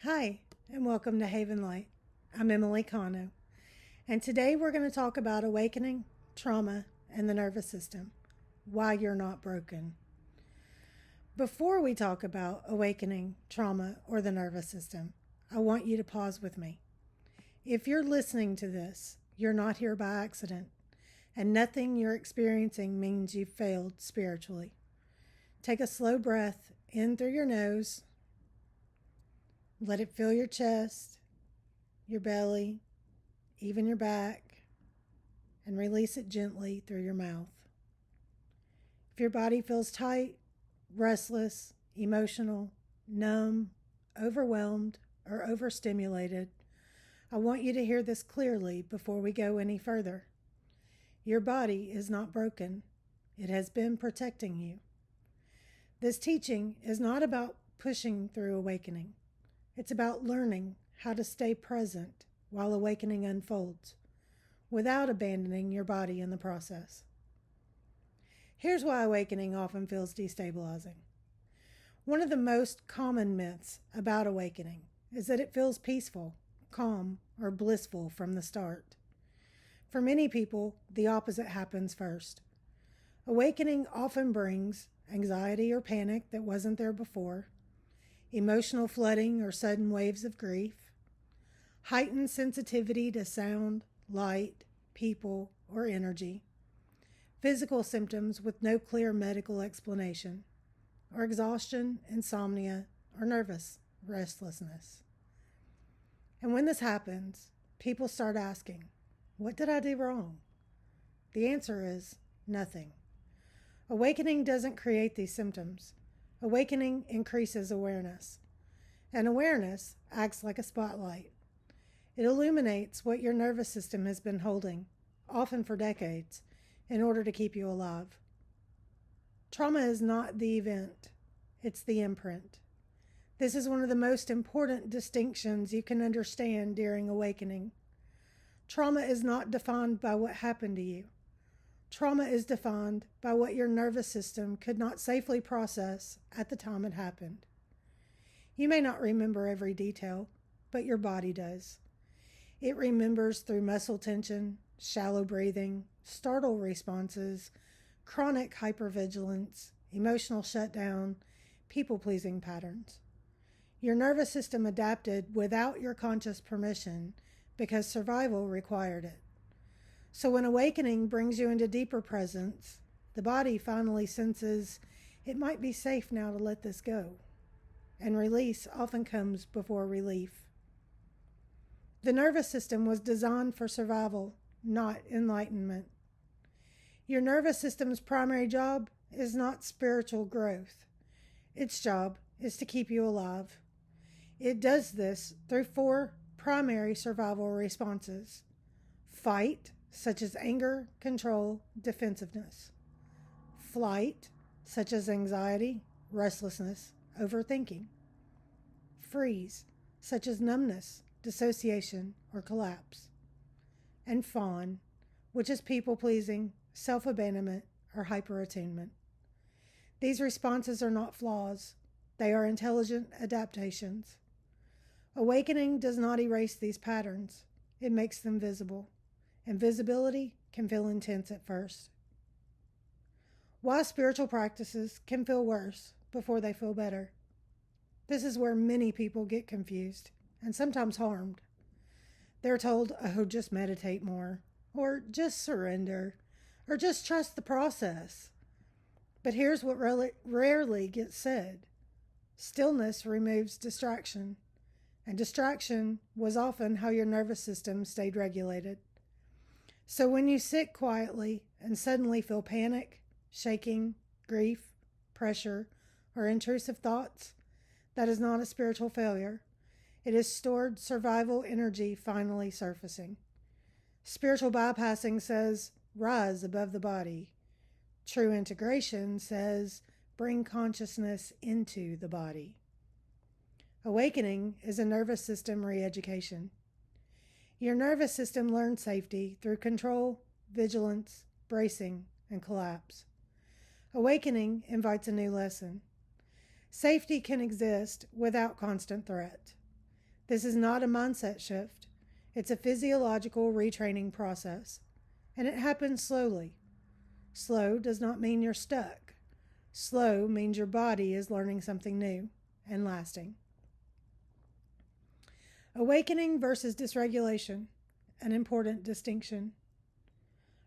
Hi, and welcome to Haven Light. I'm Emily Cano, and today we're going to talk about awakening, trauma, and the nervous system. Why you're not broken. Before we talk about awakening, trauma, or the nervous system, I want you to pause with me. If you're listening to this, you're not here by accident, and nothing you're experiencing means you've failed spiritually. Take a slow breath in through your nose. Let it fill your chest, your belly, even your back, and release it gently through your mouth. If your body feels tight, restless, emotional, numb, overwhelmed, or overstimulated, I want you to hear this clearly before we go any further. Your body is not broken. It has been protecting you. This teaching is not about pushing through awakening. It's about learning how to stay present while awakening unfolds, without abandoning your body in the process. Here's why awakening often feels destabilizing. One of the most common myths about awakening is that it feels peaceful, calm, or blissful from the start. For many people, the opposite happens first. Awakening often brings anxiety or panic that wasn't there before, emotional flooding or sudden waves of grief, heightened sensitivity to sound, light, people, or energy, physical symptoms with no clear medical explanation, or exhaustion, insomnia, or nervous restlessness. And when this happens, people start asking, what did I do wrong? The answer is nothing. Awakening doesn't create these symptoms. Awakening increases awareness, and awareness acts like a spotlight. It illuminates what your nervous system has been holding, often for decades, in order to keep you alive. Trauma is not the event, it's the imprint. This is one of the most important distinctions you can understand during awakening. Trauma is not defined by what happened to you. Trauma is defined by what your nervous system could not safely process at the time it happened. You may not remember every detail, but your body does. It remembers through muscle tension, shallow breathing, startle responses, chronic hypervigilance, emotional shutdown, people-pleasing patterns. Your nervous system adapted without your conscious permission because survival required it. So when awakening brings you into deeper presence, the body finally senses it might be safe now to let this go. And release often comes before relief. The nervous system was designed for survival, not enlightenment. Your nervous system's primary job is not spiritual growth. Its job is to keep you alive. It does this through 4 primary survival responses: fight, such as anger, control, defensiveness; flight, such as anxiety, restlessness, overthinking; freeze, such as numbness, dissociation, or collapse; and fawn, which is people-pleasing, self-abandonment, or hyperattunement. These responses are not flaws. They are intelligent adaptations. Awakening does not erase these patterns. It makes them visible. And visibility can feel intense at first. Why spiritual practices can feel worse before they feel better. This is where many people get confused and sometimes harmed. They're told, oh, just meditate more, or just surrender, or just trust the process. But here's what rarely gets said. Stillness removes distraction, and distraction was often how your nervous system stayed regulated. So when you sit quietly and suddenly feel panic, shaking, grief, pressure, or intrusive thoughts, that is not a spiritual failure. It is stored survival energy finally surfacing. Spiritual bypassing says, rise above the body. True integration says, bring consciousness into the body. Awakening is a nervous system re-education. Your nervous system learns safety through control, vigilance, bracing, and collapse. Awakening invites a new lesson. Safety can exist without constant threat. This is not a mindset shift. It's a physiological retraining process, and it happens slowly. Slow does not mean you're stuck. Slow means your body is learning something new and lasting. Awakening versus dysregulation, an important distinction.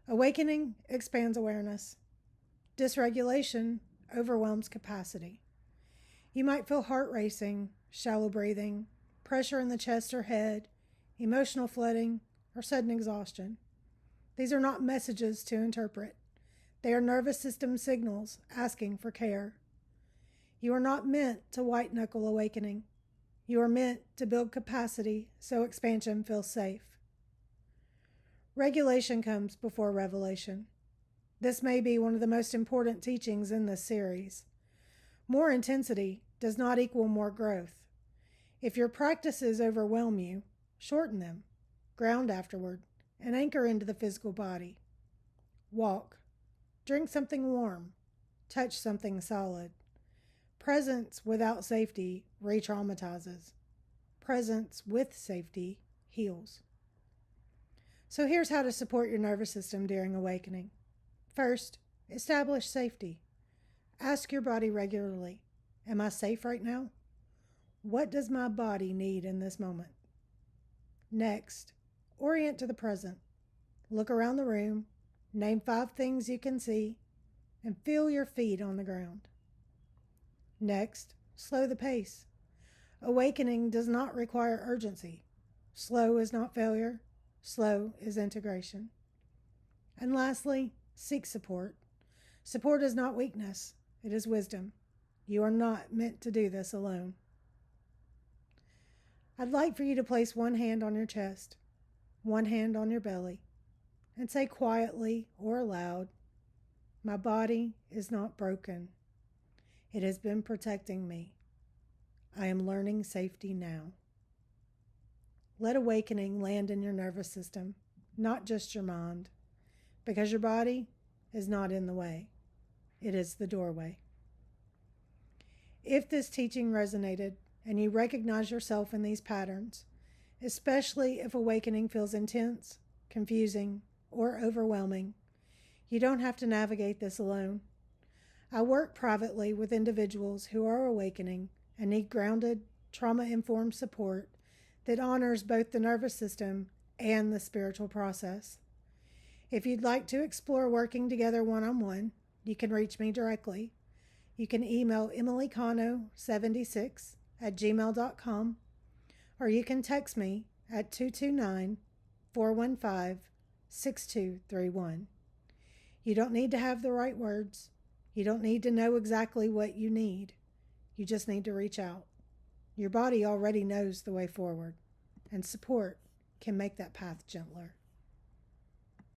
Awakening expands awareness. Dysregulation overwhelms capacity. You might feel heart racing, shallow breathing, pressure in the chest or head, emotional flooding, or sudden exhaustion. These are not messages to interpret. They are nervous system signals asking for care. You are not meant to white-knuckle awakening. You are meant to build capacity so expansion feels safe. Regulation comes before revelation. This may be one of the most important teachings in this series. More intensity does not equal more growth. If your practices overwhelm you, shorten them, ground afterward, and anchor into the physical body. Walk. Drink something warm. Touch something solid. Presence without safety re-traumatizes. Presence with safety heals. So here's how to support your nervous system during awakening. First, establish safety. Ask your body regularly, am I safe right now? What does my body need in this moment? Next, orient to the present. Look around the room, name 5 things you can see, and feel your feet on the ground. Next, slow the pace. Awakening does not require urgency. Slow is not failure. Slow is integration. And lastly, seek support. Support is not weakness. It is wisdom. You are not meant to do this alone. I'd like for you to place one hand on your chest, one hand on your belly, and say quietly or aloud, my body is not broken. It has been protecting me. I am learning safety now. Let awakening land in your nervous system, not just your mind, because your body is not in the way. It is the doorway. If this teaching resonated and you recognize yourself in these patterns, especially if awakening feels intense, confusing, or overwhelming, you don't have to navigate this alone. I work privately with individuals who are awakening and need grounded, trauma-informed support that honors both the nervous system and the spiritual process. If you'd like to explore working together one-on-one, you can reach me directly. You can email emilycano76@gmail.com, or you can text me at 229-415-6231. You don't need to have the right words. You don't need to know exactly what you need. You just need to reach out. Your body already knows the way forward, and support can make that path gentler.